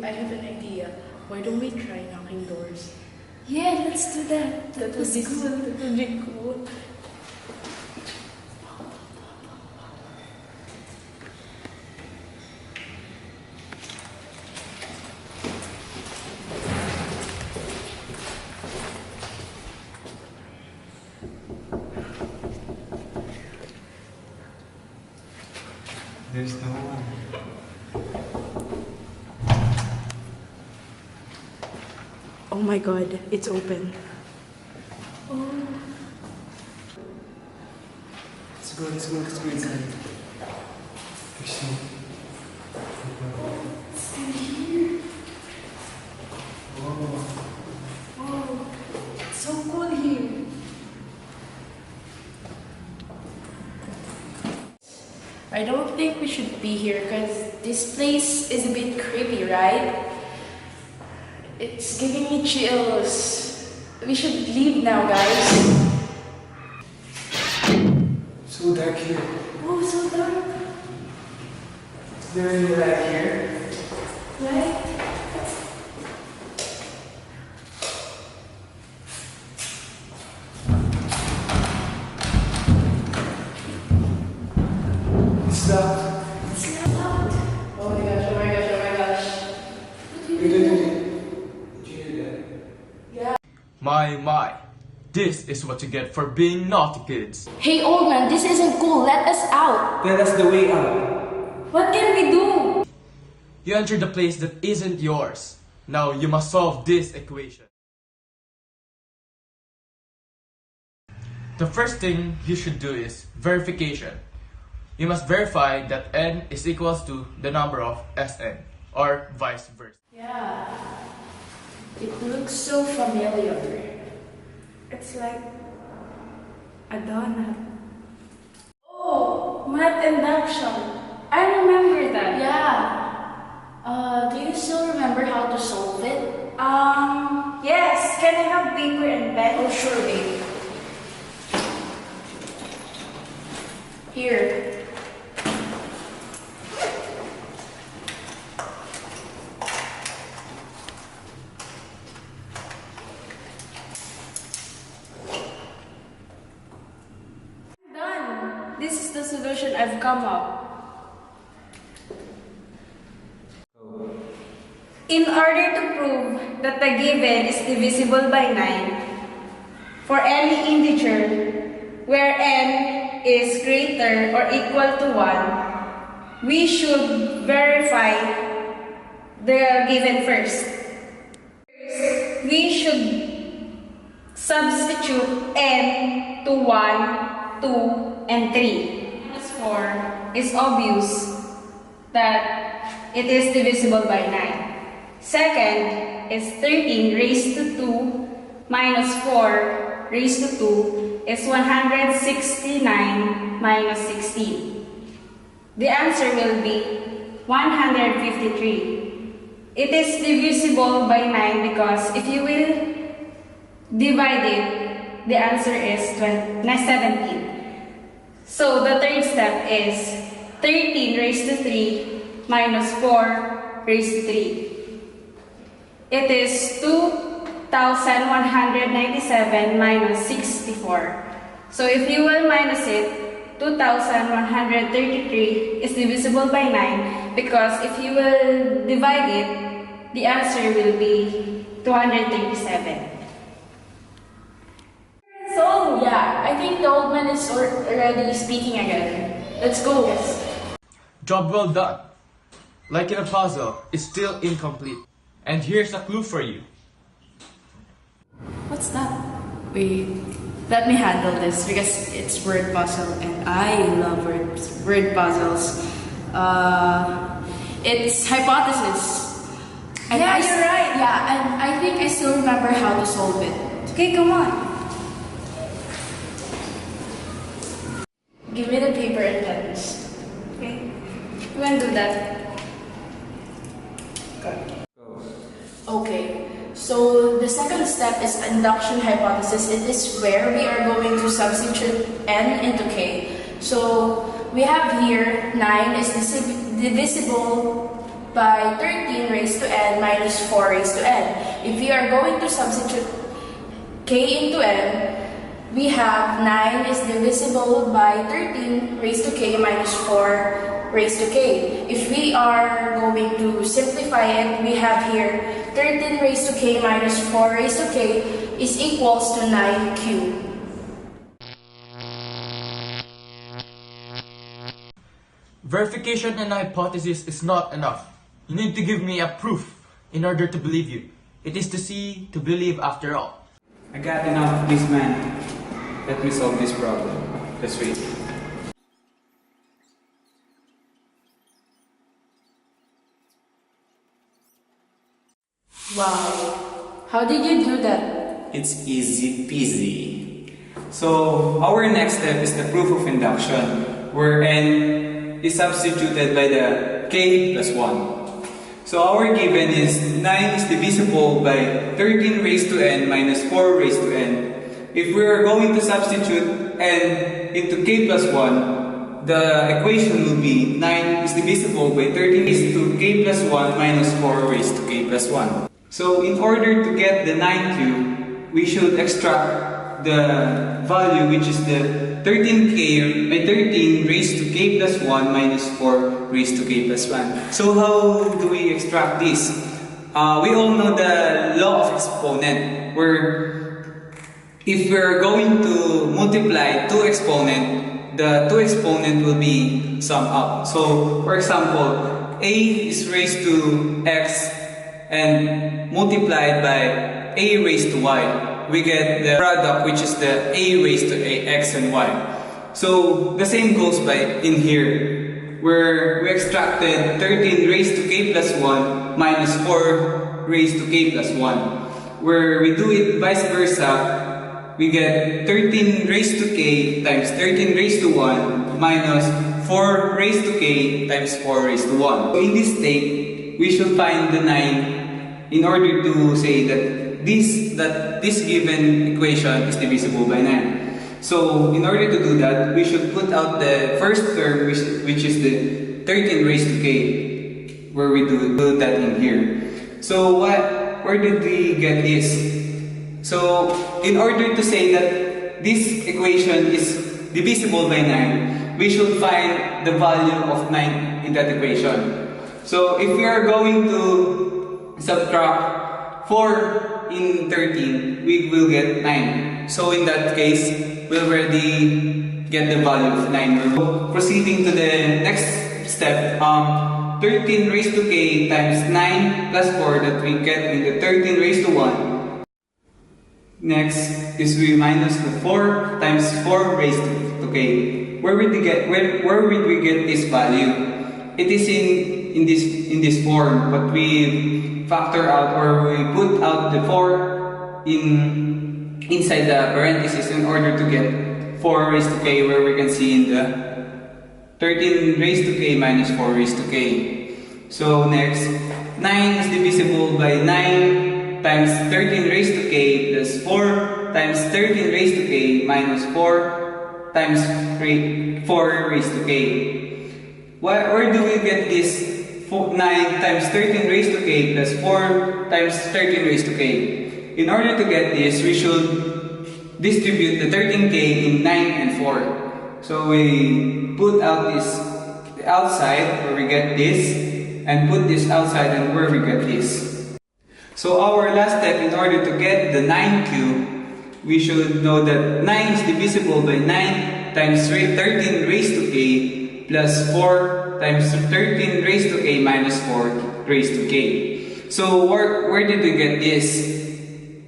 I have an idea. Why don't we try knocking doors? Yeah, let's do that. That would be cool. That would be cool. There's no one. Oh my god, it's open. Oh. Let's go inside. There's no. It's in here. Oh. Oh, it's so cool here. I don't think we should be here because this place is a bit creepy, right? It's giving me chills. We should leave now, guys. So dark here. Oh, so dark. Is there any light here? Right? It's locked. It's not locked. Oh my gosh, oh my gosh, oh my gosh. Wait. Did you hear that? Yeah. My. This is what you get for being naughty kids. Hey, old man, this isn't cool. Let us out. Tell us the way out. What can we do? You entered a place that isn't yours. Now you must solve this equation. The first thing you should do is verification. You must verify that n is equals to the number of Sn, or vice versa. Yeah. It looks so familiar. It's like a donut. Oh, math induction. I remember that. Yeah. Do you still remember how to solve it? Yes. Can I have paper and pen? Oh, sure, babe. Here. Done. This is the solution I've come up. In order to prove that the given is divisible by 9, for any integer where n is greater or equal to 1, we should verify the given first. We should substitute n to 1, 2, and 3. Minus 4 is obvious that it is divisible by 9. Second is 13 raised to 2 minus 4 raised to 2 is 169 minus 16. The answer will be 153. It is divisible by 9 because if you will divide it, the answer is 17. So the third step is 13 raised to 3 minus 4 raised to 3. It is 2,197 minus 64. So if you will minus it, 2,133 is divisible by 9 because if you will divide it, the answer will be 237. So, yeah, I think the old man is already speaking again. Let's go. Job well done. Like in a puzzle, it's still incomplete. And here's a clue for you. What's that? Wait, let me handle this because it's word puzzle and I love word puzzles. It's hypothesis. And Yeah, you're right. Yeah, and I think I still remember how to solve it. Okay, come on. Give me the paper and pens. Okay, you want to do that? Okay, so the second step is induction hypothesis. It is where we are going to substitute n into k. So we have here 9 is divisible by 13 raised to n minus 4 raised to n. If we are going to substitute k into n, we have 9 is divisible by 13 raised to k minus 4 raised to k. If we are going to simplify it, we have here 13 raised to k minus 4 raised to k is equals to 9 cubed. Verification and hypothesis is not enough. You need to give me a proof in order to believe you. It is to see to believe after all. I got enough of this, man. Let me solve this problem. Let's wait. Wow, how did you do that? It's easy peasy. So, our next step is the proof of induction, where n is substituted by the k plus 1. So, our given is 9 is divisible by 13 raised to n minus 4 raised to n. If we are going to substitute n into k plus 1, the equation will be 9 is divisible by 13 raised to k plus 1 minus 4 raised to k plus 1. So, in order to get the 9 cube, we should extract the value, which is the 13 raised to k plus 1 minus 4 raised to k plus 1. So how do we extract this? We all know the law of exponent, where if we're going to multiply two exponent, the two exponent will be summed up. So for example, a is raised to x and multiplied by a raised to y, we get the product, which is the a raised to x and y. So the same goes by in here, where we extracted 13 raised to k plus 1 minus 4 raised to k plus 1. Where we do it vice versa, we get 13 raised to k times 13 raised to 1 minus 4 raised to k times 4 raised to 1. So in this state, we should find the 9 in order to say that this given equation is divisible by 9. So in order to do that, we should put out the first term, which is the 13 raised to k, where we do that in here. So where did we get this? So in order to say that this equation is divisible by 9, we should find the value of 9 in that equation. So if we are going to subtract 4 in 13, we will get 9. So in that case, we already get the value of 9. We're proceeding to the next step. 13 raised to k times 9 plus 4 that we get in the 13 raised to 1. Next is we minus the 4 times 4 raised to k. Where would we get this value? It is in this form, but we factor out, or we put out the 4 inside the parentheses in order to get 4 raised to k, where we can see in the 13 raised to k minus 4 raised to k. So next, 9 is divisible by 9 times 13 raised to k plus 4 times 13 raised to k minus 4 times 4 raised to k. Where do we get this 9 times 13 raised to k plus 4 times 13 raised to k? In order to get this, we should distribute the 13k in 9 and 4. So we put out this outside, where we get this, and put this outside, and where we get this. So our last step, in order to get the 9 cube, we should know that 9 is divisible by 9 times 13 raised to k plus 4 times 13 raised to k minus 4 raised to k. So where did we get this?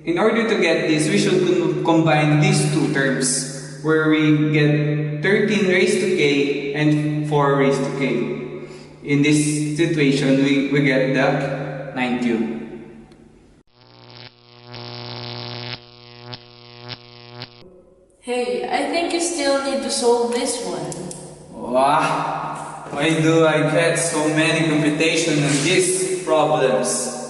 In order to get this, we should combine these two terms, where we get 13 raised to k and 4 raised to k. In this situation, we get the 9 cube. Hey, I think you still need to solve this one. Wow! Why do I get so many computation on these problems?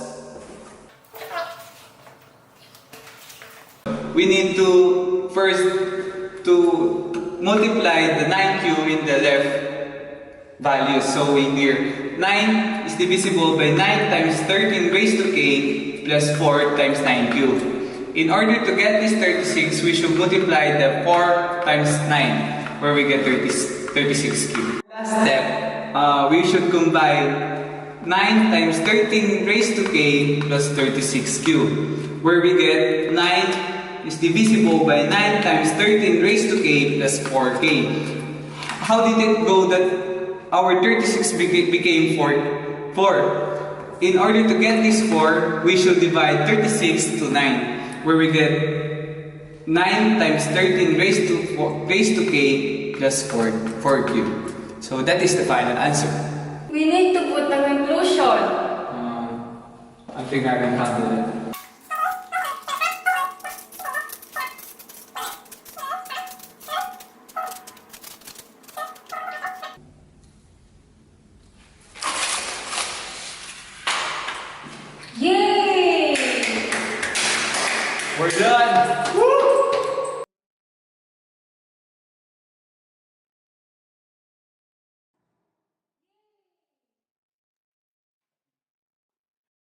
We need to first to multiply the 9 cube in the left value. So in here, 9 is divisible by 9 times 13 raised to k plus 4 times 9 cubed. In order to get this 36, we should multiply the 4 times 9, where we get 36 cubed. Last step, we should combine 9 times 13 raised to k plus 36 cubed, where we get 9 is divisible by 9 times 13 raised to k plus 4k. How did it go that our 36 became 4? In order to get this 4, we should divide 36 to 9, where we get 9 times 13 raised to k plus 4 cubed. So that is the final answer. We need to put the conclusion. I think I can handle it. Yay! We're done! Woo!